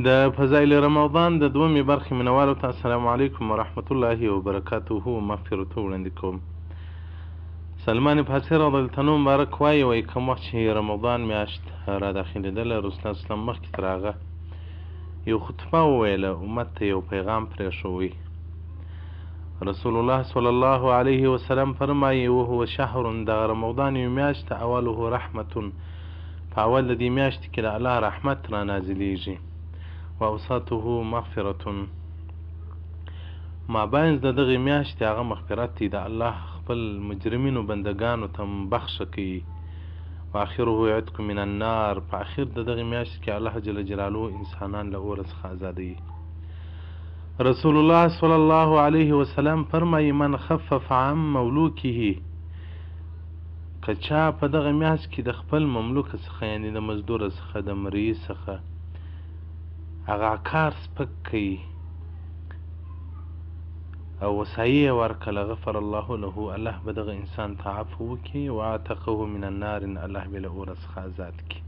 د فضایل رمضان د دومې برخې مینوالو ته السلام علیکم ورحمت الله وبرکاته مغفرته وړاندې کوم. سلمان فارسي رضی الله مبارک وایي کوم وخت چې رمضان میاشت را داخلېدله رسول الله اسلام مخکې تر هغه یو خطبه وویله، امت ته یو پیغام پرېښوی. رسول الله صلی الله علیه وسلم فرمایي وهو شهر، دغه رمضان یو میاشت اوله رحمتون، په اول د دې میاشتې کې د الله رحمت را نازلیږي، واوساطه مغفرتون، مابینځ د دغې میاشتې هغه مغفرت دی، د الله خپل مجرمینو بندګانو ته بخښه کوي. واخره عتق من النار، په اخر د دغې میاشتې کې الله جل جلاله انسانان له اوره څخه ازادوي. رسول الله صلی الله علیه وسلم فرمایي من خفف عن مولوکه، که چا په دغه میاشت کې د خپل مملوکه څخه یعنې د مزدوره څخه د مرئي څخه هغه کار سپک کوي او وسایې ورکړه، غفر الله له، الله به دغه انسان ته عفو وکړي، وعتقه من النار، الله به له اوره څخه ازاد کړي.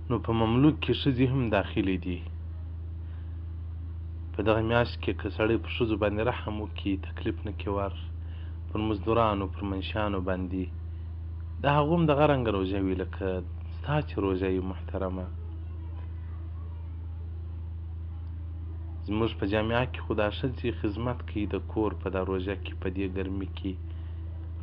نو په مملوک کې ښځې هم داخلي دي. په دغه میاشت کې که سړی په ښځو باندې رحم وکړي، تکلیف نه کړي ور، پر مزدورانو پر منشیانو باندې، د هغو هم دغه رنګه روژه وي لکه ستا چې روژه وي محترمه. زموږ په جامعه کې خو دا ښځې خدمت کوي د کور په دا روژه کې، په دې ګرمي کې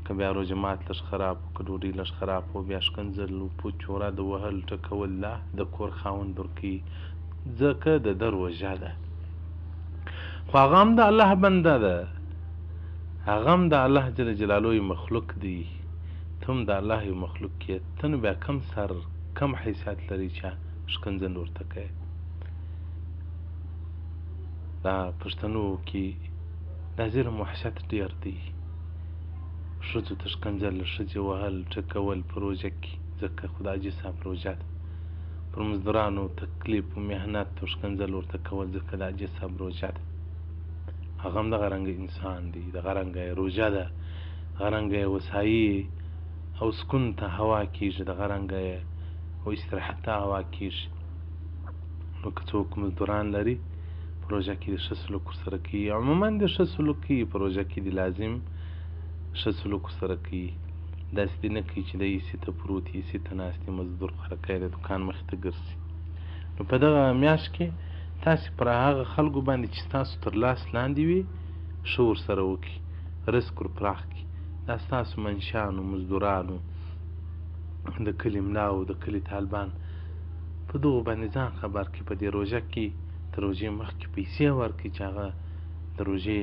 که بیا روژه مات لږ خراب و، که ډوډۍ لږ خراب و، بیا ښکنځل و، پوچ وره د وهل ټکول، لا د کور خاوند ورکوي، ځکه د ده روژه ده. خو هغه هم د الله بنده ده، هغه هم د الله جل جلاله یو مخلوق دی، ته هم د الله یو مخلوق یې، ته نو بیا کم سر کم حیثیت لري چې ښکنځل ورته کوې. دا پښتنو کې دا ظلم وحشت ډېر دی، ښځو ته ښکنځل، ښځې وهل ټکول په روژه کې، ځکه خداجي صاحب روژه ده. پر مزدورانو تکلیف و محنت او ښکنځل ورته کول، ځکه د حاجي صاحب روژه ده. هغه هم دغه رنګه انسان دی، دغه رنګه یې روژه ده، دغه رنګه یې وسایي او سکون ته هوا کېږي، دغه رنګه یې او استراحت ته هوا کېږي. نو که څوک مزدوران لري په روژه کې د ښه سلوک ورسره کوي، عموما د ښه سلوک کوي په روژه کې د لازم ښه سلوک ورسره کوي، داسې دې نه کوي چې دی ایسي ته پروت وي، ایسي ته ناست وي، مزدور خرکی د دوکان مخې ته ګرځي. نو په دغه میاشت کې تاسې پر هغه خلکو باندې چې ستاسو تر لاس لاندې وي ښه ورسره وکړي، رزق ور پراخ کړي. دا ستاسو منشیانو، مزدورانو، د کلي ملاو، د کلي طالبان، په دغو باندې ځان خبر کړي. په دې روژه کې تر روژې مخکې پیسې ورکړي چې هغه د روژې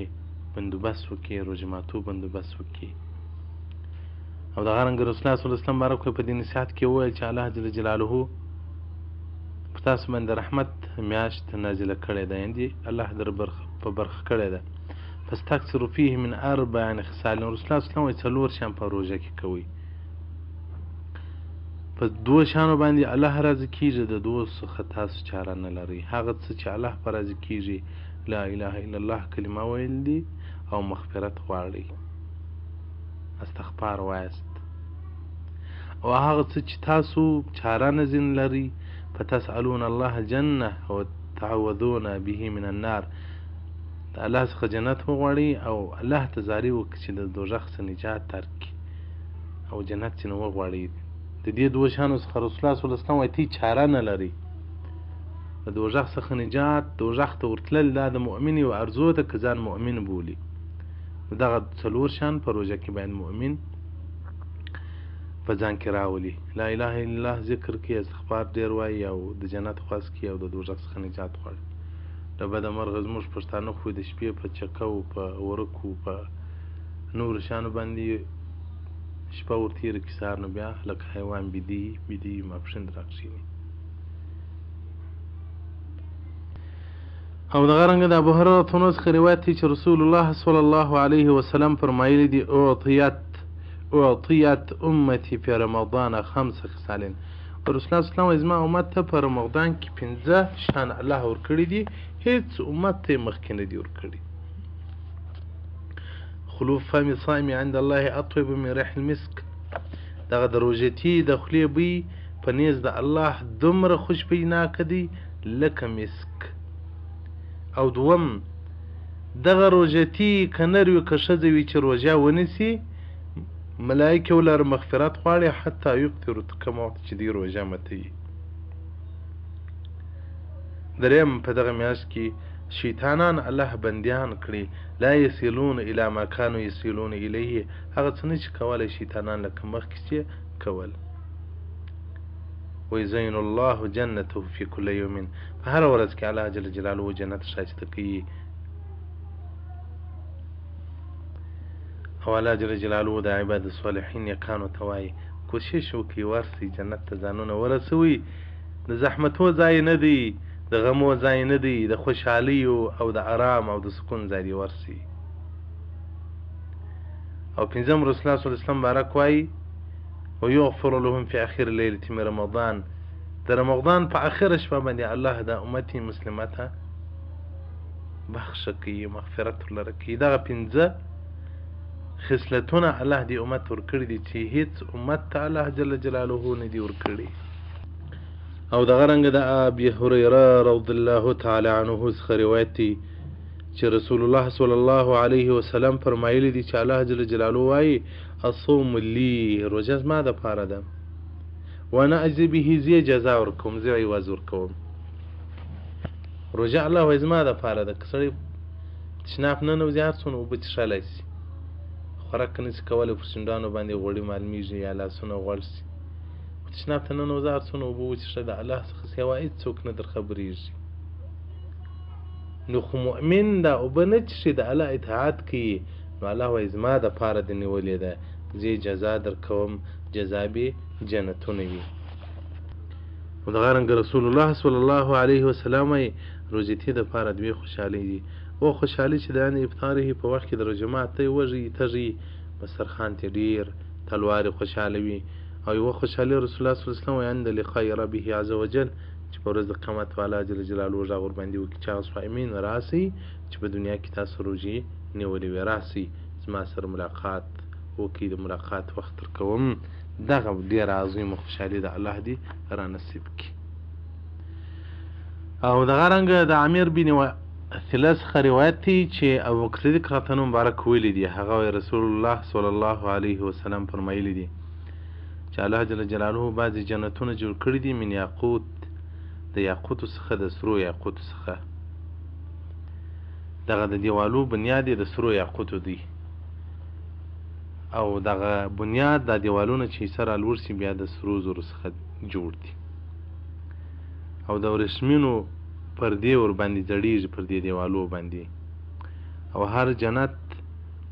بندوبست وکړي، روژې ماتو بندوبست وکړي. او دغه رنګه رسول الله صلی الله علیه وسلم بارک په دې نصیحت کې وویل چې الله جل جلاله په تاسو باندې رحمت میاشت نازله کړې ده، یعنې الله در په برخه کړې ده. فاستکثروا فیه من اربع خصال، رسول الله صلی الله علیه وسلم وایي څلور شیان په روژه کې کوئ. په دوه شیانو باندې الله راضي کېږي، د دوو څخه تاسو چاره نه لرئ. هغه څه چې الله په راضي کېږي لا اله الا الله کلمه ویل دي او مغفرت غواړئ، استغفار وایست. او هغه څه چې تاسو چاره نه ځین لرئ، فتسألون الله الجنه وتعوذون به من النار، د الله څخه جنت وغواړئ او الله ته زارۍ وکړئ چې د دوزخ څخه نجات درکړي او جنت ځینې وغواړئ. د دې دوه شیانو څخه رسول الله صلی الله علیه وسلم وایي تی چاره نه لرئ، د دوزخ څخه نجات، دوزخ ته ورتلل دا د مؤمن یو ارزو ده که ځان مؤمن بولي. دغه څلور شیان په روژه کې باید مؤمن په ځان کې راولي. لا اله الا الله ذکر کوي، استغفار ډېر وایي او د جنت خواست کوي او د دوزخ څخه نجات غواړي. د بده مرغه زموږ پښتانه خو د شپې په چکو، په ورکو، په نورو شیانو باندې شپه ورتېره کړي، سهار نو بیا لکه حیوان بیدي ماپښین راکښېني. او دغه رنګه د ابوهریره څخه روایت دی چې رسول الله صلی الله علیه وسلم فرمایلی دي اعطیت امتی فی رمضان خمس خصال، رسول الله صلی الله علیه وسلم زما امت ته په رمضان کې 15 شیان الله ورکړي دي، هیڅ امت ته یې مخکې نه دي ورکړي. خلوف فم الصائم عند الله اطيب من ريح المسك، دغه د روژتي د خولې بوی په نیز د الله دومره خوشبیناکه دی لکه مسک. او دوم دغه روژتي که نر وي که ښځه وي چې روژه ونیسي ملایکې ولره مغفرت غواړي حتی یفطروا تر کومه وخت چې دوی روژه ماتوي. دریم په دغه میاشت کې شیطانان الله بندیان کړي لا یصلون الی ما کانوا یصلون الیه، هغه څه نه چې کولی شیطانان لکه مخکې چې کول. ویزین الله جنته فی کل یوم، په هره ورځ کې الله جل جلاله جنت ښایسته کوي. او الله جل جلاله د عباد الصالحین نیکانو ته وایي کوشش وکړئ ورسئ جنت ته ځانونه ورسوئ. د زحمتو ځای نه دی، د غمو ځای نه دی، د خوشحالیو او د آرام او د سکون ځای دی، ورسئ. او پنځم رسول الله صلی الله علیه وسلم بارک وایي ویغفر لهم فی اخر لیلة من رمضان، د رمضان په اخره شپه باندې الله د امتی مسلمه ته بخښه کوي، مغفرت ورلره کوي. دغه پنځه خصلتونه الله دې امت ورکړي دي چې هیڅ امت ته الله جل جلاله نه دي ورکړي. او دغه رنګه د ابي هريره رضی الله تعالی عنه څخه روایت دی چې رسول الله صلی الله علیه وسلم فرمایلی دي چې الله جل جلاله وایي الصوم لی، روژه زما دپاره ده، وانا اجزي به، زه جزا ورکوم، زه عوض ورکوم. روژه الله وایي زما دپاره ده. که سړی تشناب ننوځي هر څومره اوبه څښلی شي، خوراک نشي کولی پر شونډانو باندې غوړي معلومیږي یا لاسونه غوړ شي، تشناب ته ننوځه هر څومره اوبه وڅښه، د الله څخه سوا هېڅوک نه در خبرېږي. نو خو مؤمن دا اوبه نه څښي، د الله اطاعت کوي، نو الله وایي زما دپاره دې نیولې ده، زه جزا در کوم، جزا به جنتونه وي. او دغه رنګه رسول الله صلی الله علیه وسلم وایي روژتي دپاره دوې خوشحالۍ دي. او خوشحالي چې د ان افطاره په وخت کې د روژه ماتی وږي تږي دسترخوان ترې ډېر تلوارې خوشحاله وي. او یوه خوشحالي رسول الله صلی الله علیه وسلم وایي عند لقاء ربه عز وجل، چې په ورځ د قیامت والا جل جلاله غږ ورباندې وکړي چې هغه صائمین راسئ چې په دنیا کې تاسو روژې نیولې وې، راسئ زما سره ملاقات وکړئ، د ملاقات وخت درکوم. دغه ډېره عظیمه خوشحالي د الله دې را نصیب کړي. او دغه رنګه د عامر بن ثله څخه روایت دی چې ابوبکر صدیق راته مبارک ویلي دي، هغه وایي رسول الله صلی الله علیه وسلم فرمایلی دي چې الله جل جلاله بعضې جنتونه جوړ کړي دي من یاقوت، د یاقوتو څخه، د سرو یاقوتو څخه. دغه د دیوالو بنیاد یې د سرو یاقوتو دی، او دغه بنیاد دا دیوالونه چې سره لوړ شي بیا د سرو زرو څخه جوړ دي، او د ورېښمینو پردې ورباندې ځړېږي پر دې دیوالو باندې. او هر جنت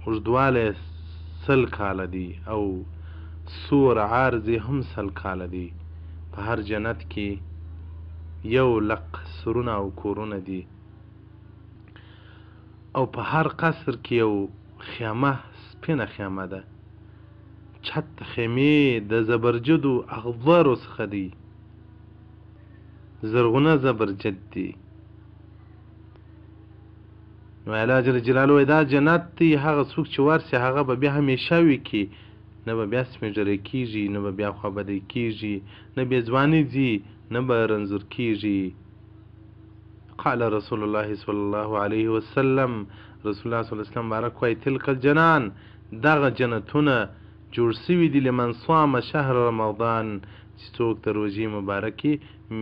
اوږدوالی 100 کاله دی، او سور عرض یې هم 100 کاله دی. په هر جنت کې 100,000 سرونه او کورونه دي، او په هر قصر کې یو خیمه، سپینه خیمه ده. چت خیمې د زبرجدو اغبارو څخه دي، زرغونه زبرجد دی. نو الله جل جلاله دا جنت دی، هغه څوک چې ورسي هغه به بیا همیشه وي کې، نه به بیا سپینږیری کېږي، نه به بیا خوابدی کېږي، نه بیا ځواني ځي، نه به رنځور کېږي. قال رسول الله صلی الله علیه وسلم، رسول الله صلی الله علیه وسلم بارک وایي تلک الجنان، دغه جنتونه جوړ سوي دي لمن صام شهر رمضان، چې څوک د روژې مبارکې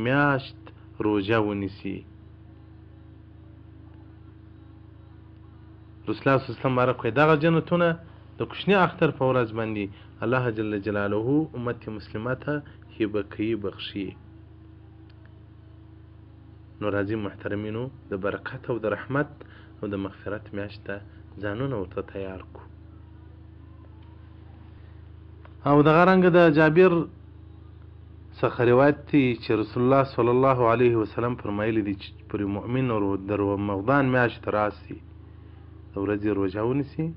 میاشت روژه ونیسي. رسول الله صلی الله علیه وسلم بارک وایي دغه جنتونه د کوچني اختر په ورځ باندې الله جل جلاله امت مسلمه ته هبه کوي، بخښي. نو راځي محترمینو د برکت او د رحمت او د مغفرت میاشت ته ځانونه ورته تیار کړو. او دغه رنګه د جابر څخه روایت دی چې رسول الله صلی الله علیه وسلم فرمایلی دي چې پر مؤمن د رمضان میاشت راسي، د ورځې روژه ونیسي،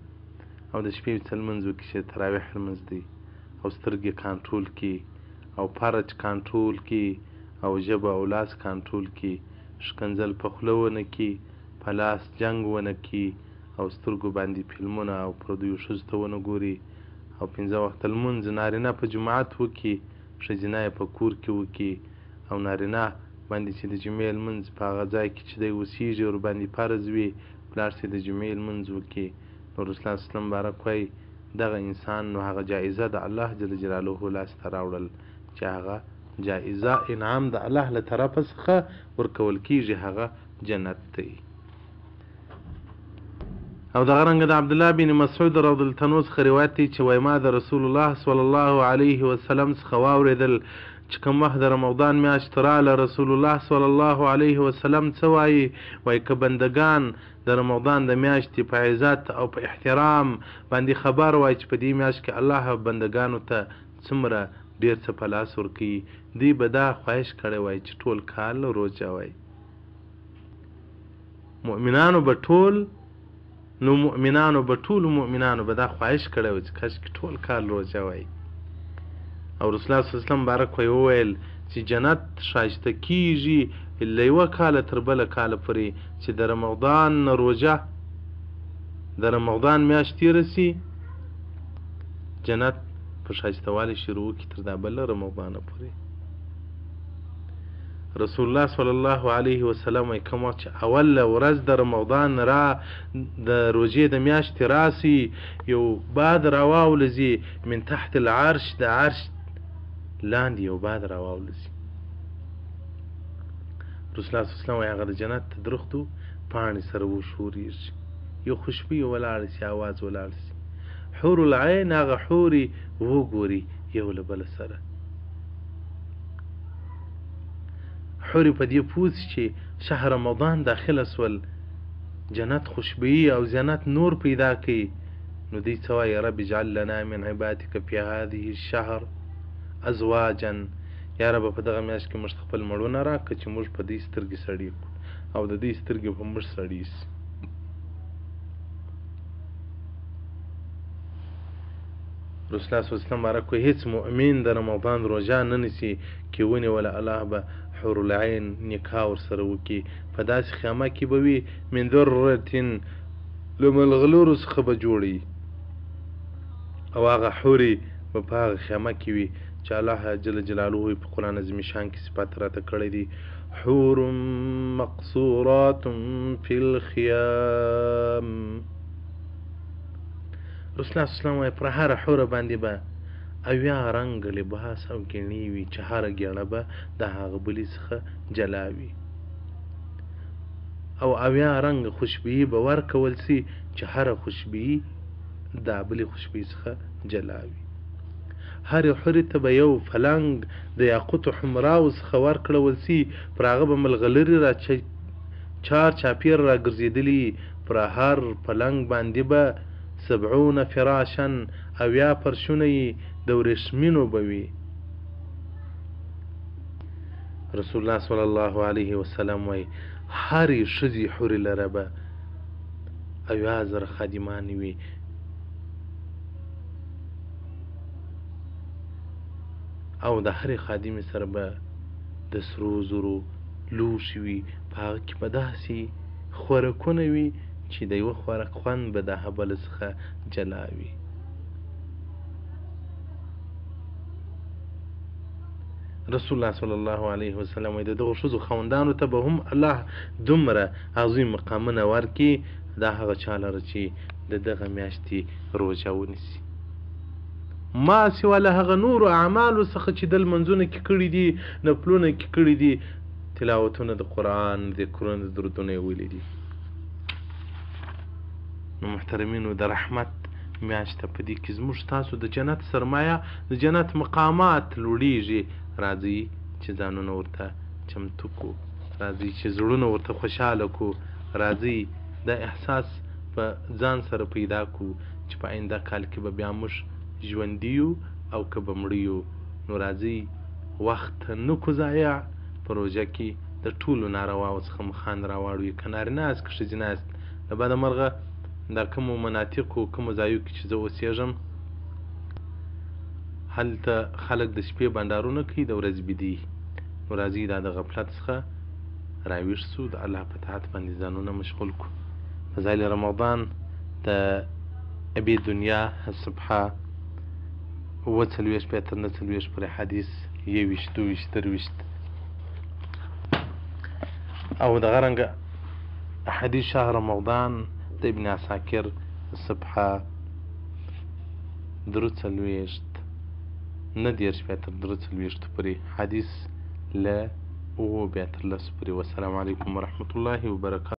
او د شپې ویڅه لمونځ وکړي چې تراویح لمونځ دی، او سترګې کنټرول کړي، او فرج کنټرول کړي، او ژبه او لاس کنټرول کړي، ښکنځل په خوله ونه کړي، په لاس جنګ ونه کړي، او سترګو باندې فلمونه او پردیو ښځو ته ونه ګوري، او 5 وخته لمونځ نارینه په جماعت وکړي، ښځینه یې په کور کې وکړي او نارینه باندې چې د جمعې لمونځ په هغه ځای کې چې دی اوسېږي ورباندې فرض وي پلار چې د جمعې لمونځ وکړي. نو رسول الله صلی الله علیه وسلم بارک وایي دغه انسان نو هغه جایزه د الله جل جلاله لاسته راوړل چې هغه جایزه انعام د الله له طرفه څخه ورکول کېږي هغه جنت دی. او دغه رنګه د عبدالله بن مسعود رضی الله عنه څخه روایت دی چې وایي ما د رسول الله صلی الله علیه وسلم څخه واورېدل چې کوم وخت د رمضان میاشت راله رسول الله صلی الله علیه وسلم څه وایي وایي که بندګان د رمضان د میاشتې په عزت او په احترام باندې خبر وایي چې په دې میاشت کې الله بندګانو ته څومره ډېر څه په لاس ورکوي دوی به دا خواهش کړی وایي چې ټول کال روژه وایي. مؤمنانو به ټولو مؤمنانو به دا خواهش کړی و چې کاشکې ټول کال روژه وایي. او رسول الله صلی الله علیه وسلم بارک وویل چې جنت ښایسته کېږي له یوه کاله تر بله کاله پورې چې د رمضان نه روژه د رمضان میاشت تېره سي جنت په ښایستهوالي شروع وکړي تر دا بله رمضانه پورې. رسول الله صلی الله علیه وسلم وایي کوم وخت چې اوله ورځ د رمضان د روژې د میاشتې راسي یو باد راواولځي من تحت العرش د عرش لاندې یو باد راواولځي. رسول الله صلی الله علیه وسلم وایي هغه د جنت د درختو پاڼې سره وښورېږي یو خوشبویي ولاړه سي اواز ولاړ سي حور العین هغه حورې وګوري یو له بله سره حورې په دې پوه سي چې شهر رمضان داخله سول جنت خوشبویي او جنت نور پیدا کوي نو دوی څه وایي رب اجعل لنا من عبادک فی هذه الشهر ازواجا یا رب په دغه میاشت کې موږ خپل مړونه راکړه چې موږ په دې سترګې سړې کړو او د دې سترګې په موږ سړې سي. رسول الله صلی الله علیه وسلم بارک وایي هیڅ مؤمن د رمضان روژه نه نیسي چې ونیوله الله به حور العین نکاح ورسره وکړي په داسې خیمه کې به وي من ذرة له ملغلرو څخه به جوړوي او هغه حورې به په هغه خیمه کې وي چې الله جل جلاله په قرآن عظیم شان کې صفات راته کړی دي حور مقصورات فی الخیام. رسول الله صلی الله علیه وسلم وایي پر هره حوره باندې به اویا رنګ لباس او ګیڼې وي چې هره ګیڼه به د هغه بلې څخه جلا وي او اویا رنګ خوشبویي به ورکول سي چې هره خوشبویي د بلې خوشبویي څخه جلا وي. هرې حورې ته به یو فلنګ د یاقوتو حمراو څخه ورکړول سي پر هغه به ملغلرې را چار چاپېر را ګرځېدلي پر هر پلنګ باندې به 70 فراشا اویا فرشونه یې د ورېښمینو به وي. رسول الله صلی الله علیه وسلم وایي هرې ښځې حورې لره به اویا زره خادمانې وي او د هرې خادمې سره به د سرو زرو لوښي وي په هغه کې به داسې خوراکونه وي چې د یوه خوراک خوند به د هغه بله څخه جلا وي. رسول الله صلی الله علیه وسلم وایي د دغو ښځو خاوندانو ته به هم الله دومره عظیم مقامونه ورکړي دا هغه چا لره چې د دغه میاشتې روژه ونیسي ما سوا له هغه نورو اعمالو څخه چې د لمونځونه کې کړي دي نفلونه کې کړي دي تلاوتونه د قرآن ذکرونه د درودونه یې ویلي دي. نو محترمینو د رحمت میاشت په دې کې زموږ تاسو د جنت سرمایه د جنت مقامات لوړیږي راځئ چې ځانونه ورته چمتو کړو راځئ چې زړونه ورته خوشحاله کړو راځئ دا احساس په ځان سره پیدا کړو چې په آینده کال کې به بیا موږ ژوندي یو او که به مړه یو نو راځئ وخت نه کړو ضایع په روژه کې د ټولو نارواو څخه مخان راواړوي که نارینه یاست که ښځینه یاست له بده مرغه دا کومو مناطقو کومو ځایو کې چې زه اوسېږم هلته خلک د شپې بنډارونه کوي د ورځې بیدي نو راځئ دا د غفلت څخه راویښ سو د الله په طاعت باندې ځانونه مشغول کړو. فضایل رمضان د ابي دنیا صفحه 47 تر 49 پورې حدیث يويشت دويشت درويشت أو دغرنق حديث شهر رمضان ابن عساكر الصبحة دروت الويشت نديرش بيتر دروت الويشت بري حديث لا وهو بيتر لا سبري. والسلام عليكم ورحمة الله وبركاته.